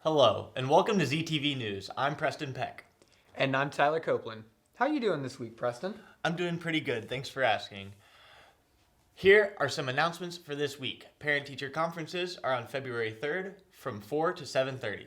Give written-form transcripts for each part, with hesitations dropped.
Hello, and welcome to ZTV News. I'm Preston Peck. And I'm Tyler Copeland. How are you doing this week, Preston? I'm doing pretty good, thanks for asking. Here are some announcements for this week. Parent-teacher conferences are on February 3rd from 4 to 7:30.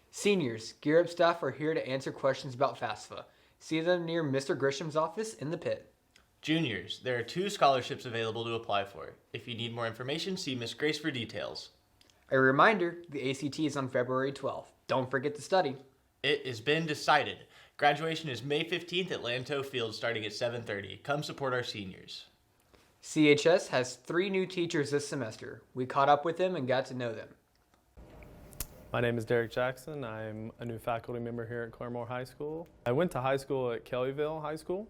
Seniors, Gear Up staff are here to answer questions about FAFSA. See them near Mr. Grisham's office in the pit. Juniors, there are 2 scholarships available to apply for. If you need more information, see Miss Grace for details. A reminder, the ACT is on February 12th. Don't forget to study. It has been decided. Graduation is May 15th at Lanto Field starting at 7:30. Come support our seniors. CHS has 3 new teachers this semester. We caught up with them and got to know them. My name is Derek Jackson. I'm a new faculty member here at Claremore High School. I went to high school at Kellyville High School.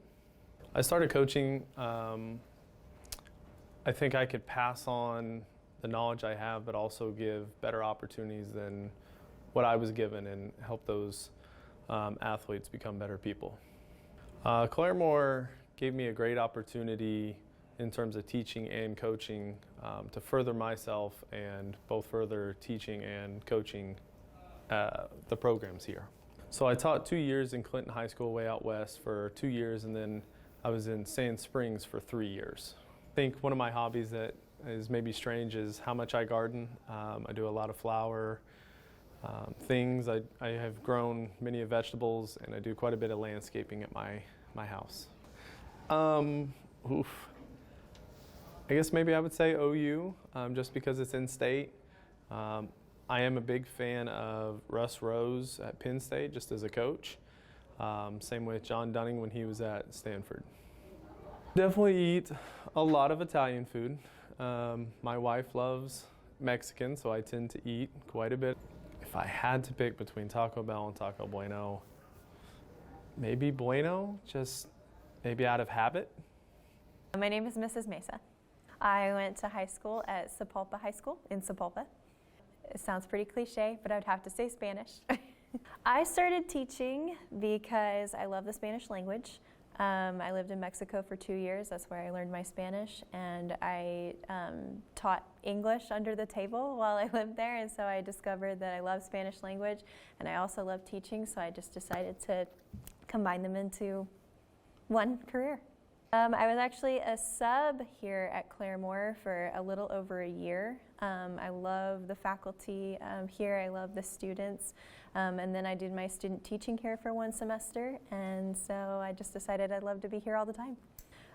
I started coaching. I think I could pass on the knowledge I have, but also give better opportunities than what I was given and help those athletes become better people. Claremore gave me a great opportunity in terms of teaching and coaching to further myself and both further teaching and coaching the programs here. So I taught 2 years in Clinton High School way out west for 2 years, and then I was in Sand Springs for 3 years. I think one of my hobbies that is maybe strange is how much I garden. I do a lot of flower things. I have grown many vegetables, and I do quite a bit of landscaping at my house. I guess maybe I would say OU, just because it's in state. I am a big fan of Russ Rose at Penn State, just as a coach. Same with John Dunning when he was at Stanford. Definitely eat a lot of Italian food. My wife loves Mexican, so I tend to eat quite a bit. If I had to pick between Taco Bell and Taco Bueno, maybe Bueno, just maybe out of habit. My name is Mrs. Mesa. I went to high school at Sapulpa High School in Sapulpa. It sounds pretty cliche, but I would have to say Spanish. I started teaching because I love the Spanish language. I lived in Mexico for 2 years. That's where I learned my Spanish, and I taught English under the table while I lived there, and so I discovered that I love Spanish language, and I also love teaching, so I just decided to combine them into one career. I was actually a sub here at Claremore for a little over a year. I love the faculty here. I love the students. And then I did my student teaching here for 1 semester. And so I just decided I'd love to be here all the time.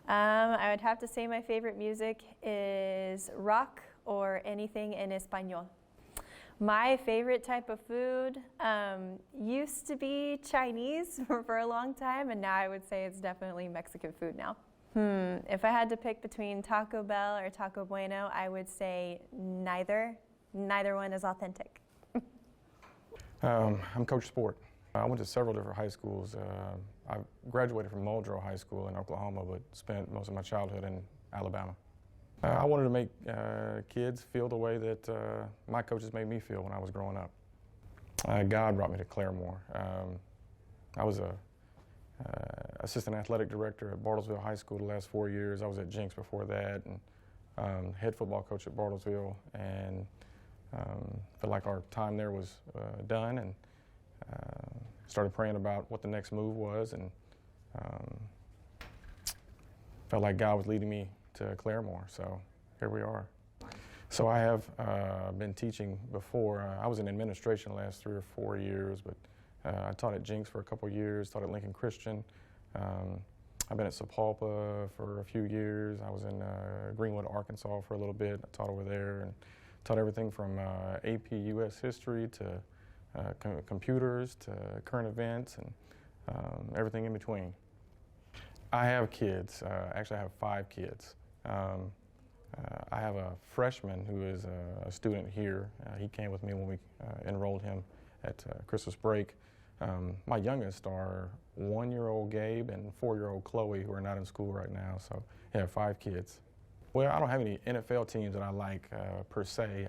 I would have to say my favorite music is rock or anything in Espanol. My favorite type of food used to be Chinese for a long time, and now I would say it's definitely Mexican food now. If I had to pick between Taco Bell or Taco Bueno, I would say neither. Neither one is authentic. I'm Coach Sport. I went to several different high schools. I graduated from Muldrow High School in Oklahoma, but spent most of my childhood in Alabama. I wanted to make kids feel the way that my coaches made me feel when I was growing up. God brought me to Claremore. I was a assistant athletic director at Bartlesville High School the last 4 years. I was at Jenks before that, and head football coach at Bartlesville, and felt like our time there was done, and started praying about what the next move was, and felt like God was leading me to Claremore, so here we are. So I have been teaching before. I was in administration the last 3 or 4 years, but I taught at Jenks for a couple years, taught at Lincoln Christian. I've been at Sapulpa for a few years. I was in Greenwood, Arkansas for a little bit. I taught over there and taught everything from AP US history to computers to current events and everything in between. I have kids. Actually, I have 5 kids. I have a freshman who is a student here. He came with me when we enrolled him at Christmas break. My youngest are 1-year-old Gabe and 4-year-old Chloe, who are not in school right now, so I have 5 kids. Well, I don't have any NFL teams that I like per se.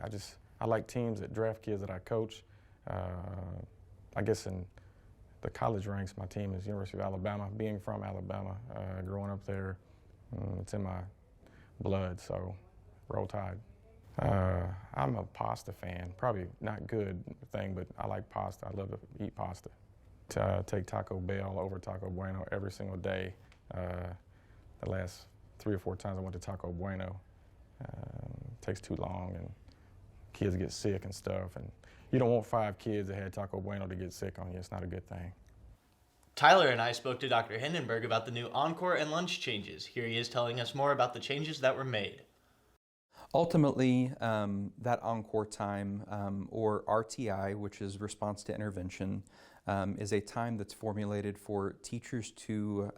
I like teams that draft kids that I coach. I guess in the college ranks, my team is University of Alabama. Being from Alabama, growing up there, it's in my blood, so roll tide. I'm a pasta fan. Probably not good thing, but I like pasta. I love to eat pasta. To take Taco Bell over Taco Bueno every single day. The last 3 or 4 times I went to Taco Bueno, it takes too long and kids get sick and stuff. And you don't want 5 kids that had Taco Bueno to get sick on you. It's not a good thing. Tyler and I spoke to Dr. Hindenburg about the new Encore and lunch changes. Here he is telling us more about the changes that were made. Ultimately, that Encore time, or RTI, which is response to intervention, is a time that's formulated for teachers to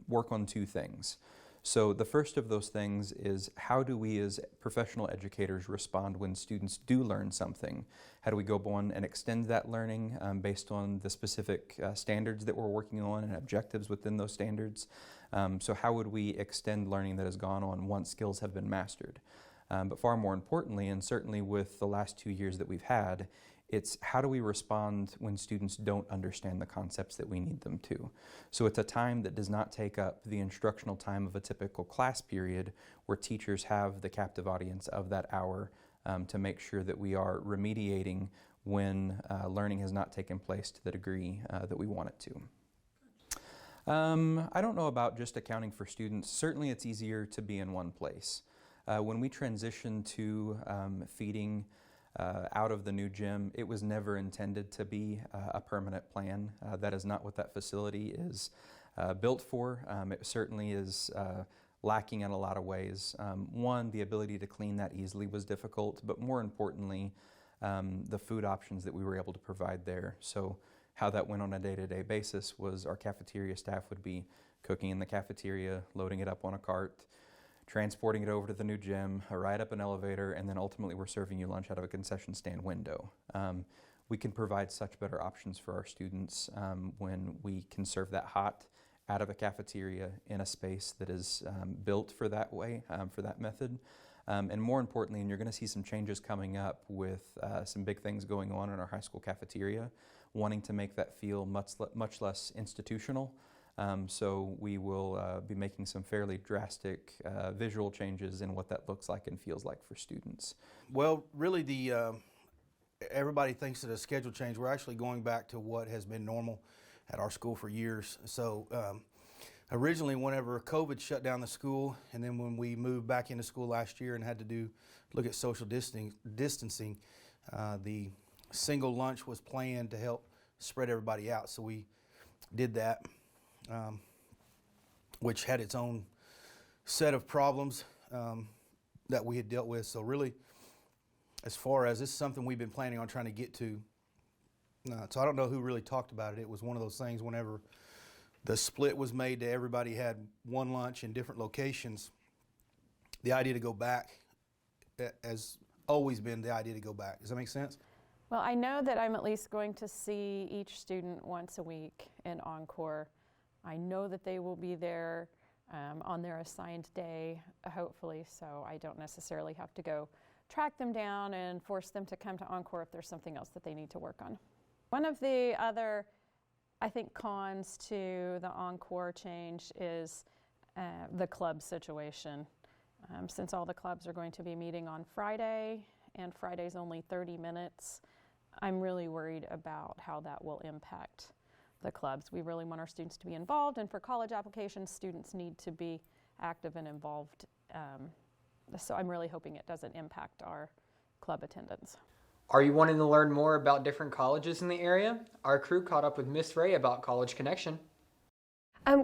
work on 2 things. So the first of those things is, how do we as professional educators respond when students do learn something? How do we go on and extend that learning based on the specific standards that we're working on and objectives within those standards? So how would we extend learning that has gone on once skills have been mastered? But far more importantly, and certainly with the last 2 years that we've had, it's how do we respond when students don't understand the concepts that we need them to. So it's a time that does not take up the instructional time of a typical class period, where teachers have the captive audience of that hour to make sure that we are remediating when learning has not taken place to the degree that we want it to. I don't know about just accounting for students. Certainly it's easier to be in one place. When we transitioned to feeding out of the new gym, it was never intended to be a permanent plan. That is not what that facility is built for. It certainly is lacking in a lot of ways. One, the ability to clean that easily was difficult, but more importantly, the food options that we were able to provide there. So how that went on a day-to-day basis was our cafeteria staff would be cooking in the cafeteria, loading it up on a cart, transporting it over to the new gym, a ride up an elevator, and then ultimately we're serving you lunch out of a concession stand window. We can provide such better options for our students when we can serve that hot out of a cafeteria in a space that is built for that way, for that method. And more importantly, and you're going to see some changes coming up with some big things going on in our high school cafeteria, wanting to make that feel much less institutional. So we will be making some fairly drastic visual changes in what that looks like and feels like for students. Well, really, everybody thinks that a schedule change. We're actually going back to what has been normal at our school for years. So originally, whenever COVID shut down the school, and then when we moved back into school last year and had to look at social distancing, the single lunch was planned to help spread everybody out. So we did that. Which had its own set of problems that we had dealt with. So really, as far as this is something we've been planning on trying to get to. So I don't know who really talked about it. It was one of those things whenever the split was made to everybody had one lunch in different locations. The idea to go back has always been the idea to go back. Does that make sense? Well, I know that I'm at least going to see each student once a week in Encore. I know that they will be there on their assigned day, hopefully, so I don't necessarily have to go track them down and force them to come to Encore if there's something else that they need to work on. One of the other, I think, cons to the Encore change is the club situation. Since all the clubs are going to be meeting on Friday, and Friday's only 30 minutes, I'm really worried about how that will impact the clubs. We really want our students to be involved, and for college applications, students need to be active and involved. So I'm really hoping it doesn't impact our club attendance. Are you wanting to learn more about different colleges in the area? Our crew caught up with Miss Ray about College Connection.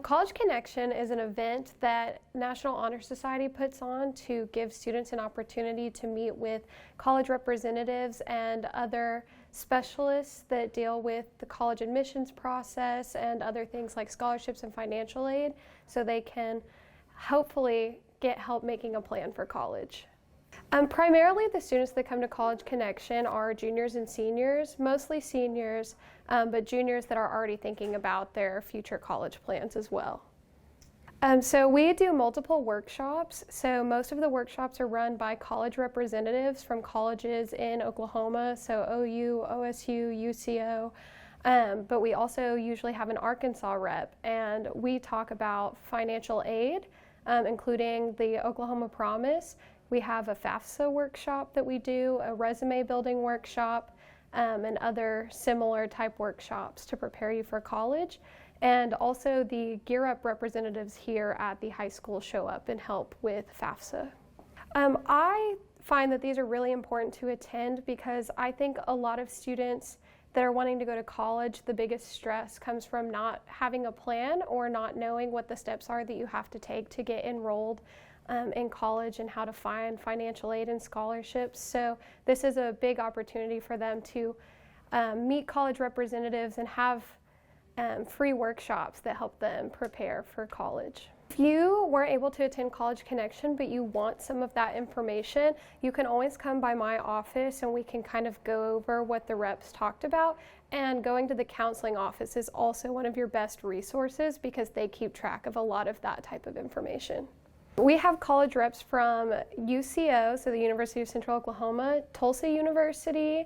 College Connection is an event that National Honor Society puts on to give students an opportunity to meet with college representatives and other specialists that deal with the college admissions process and other things like scholarships and financial aid, so they can hopefully get help making a plan for college. Primarily the students that come to College Connection are juniors and seniors, mostly seniors, but juniors that are already thinking about their future college plans as well. So we do multiple workshops. So most of the workshops are run by college representatives from colleges in Oklahoma, so OU, OSU, UCO. But we also usually have an Arkansas rep, and we talk about financial aid, including the Oklahoma Promise, We have a FAFSA workshop that we do, a resume building workshop, and other similar type workshops to prepare you for college. And also the Gear Up representatives here at the high school show up and help with FAFSA. I find that these are really important to attend because I think a lot of students that are wanting to go to college, the biggest stress comes from not having a plan or not knowing what the steps are that you have to take to get enrolled in college and how to find financial aid and scholarships. So this is a big opportunity for them to meet college representatives and have free workshops that help them prepare for college. If you weren't able to attend College Connection but you want some of that information, you can always come by my office and we can kind of go over what the reps talked about. And going to the counseling office is also one of your best resources because they keep track of a lot of that type of information. We have college reps from UCO, so the University of Central Oklahoma, Tulsa University,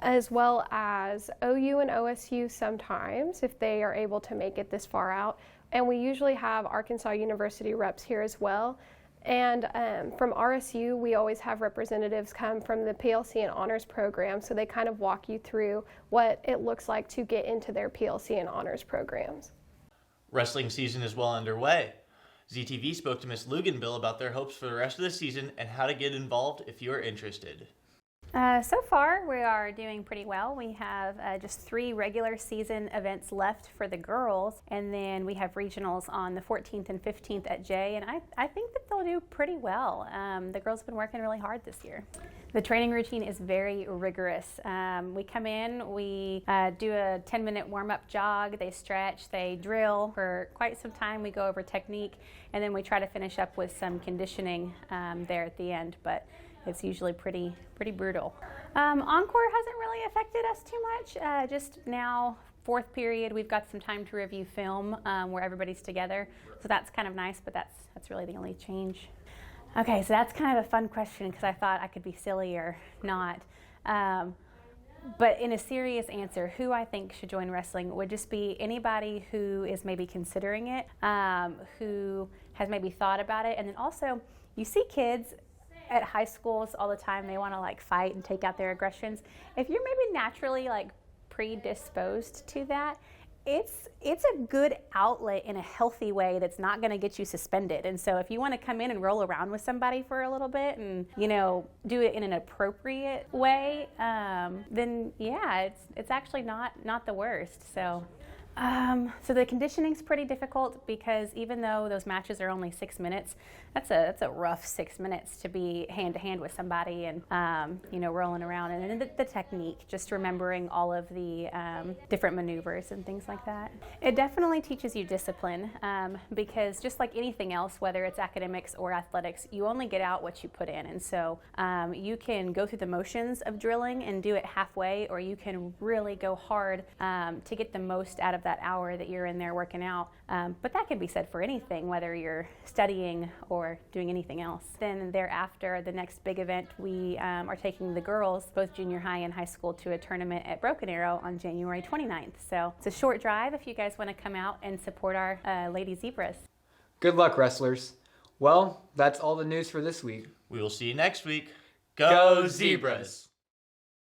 as well as OU and OSU sometimes if they are able to make it this far out. And we usually have Arkansas University reps here as well. And from RSU, we always have representatives come from the PLC and honors program, so they kind of walk you through what it looks like to get into their PLC and honors programs. Wrestling season is well underway. ZTV spoke to Ms. Luganville about their hopes for the rest of the season and how to get involved if you are interested. So far, we are doing pretty well. We have just 3 regular season events left for the girls, and then we have regionals on the 14th and 15th at J, and I think that they'll do pretty well. The girls have been working really hard this year. The training routine is very rigorous. We come in, we do a 10-minute warm-up jog, they stretch, they drill for quite some time. We go over technique, and then we try to finish up with some conditioning there at the end. But it's usually pretty brutal. Encore hasn't really affected us too much. Just now, 4th period, we've got some time to review film where everybody's together. So that's kind of nice, but that's really the only change. Okay, so that's kind of a fun question because I thought I could be silly or not. But in a serious answer, who I think should join wrestling would just be anybody who is maybe considering it, who has maybe thought about it. And then also, you see kids at high schools all the time, they want to like fight and take out their aggressions. If you're maybe naturally like predisposed to that, it's a good outlet in a healthy way that's not going to get you suspended. And so if you want to come in and roll around with somebody for a little bit and, you know, do it in an appropriate way, then yeah, it's actually not the worst. So the conditioning's pretty difficult because even though those matches are only 6 minutes, that's a rough 6 minutes to be hand to hand with somebody and rolling around. And then the technique, just remembering all of the different maneuvers and things like that. It definitely teaches you discipline because just like anything else, whether it's academics or athletics, you only get out what you put in. And so you can go through the motions of drilling and do it halfway, or you can really go hard to get the most out of that hour that you're in there working out. But that can be said for anything, whether you're studying or doing anything else. Then thereafter, the next big event, we are taking the girls, both junior high and high school, to a tournament at Broken Arrow on January 29th. So it's a short drive if you guys want to come out and support our Lady Zebras. Good luck, wrestlers. Well, that's all the news for this week. We will see you next week. Go Zebras!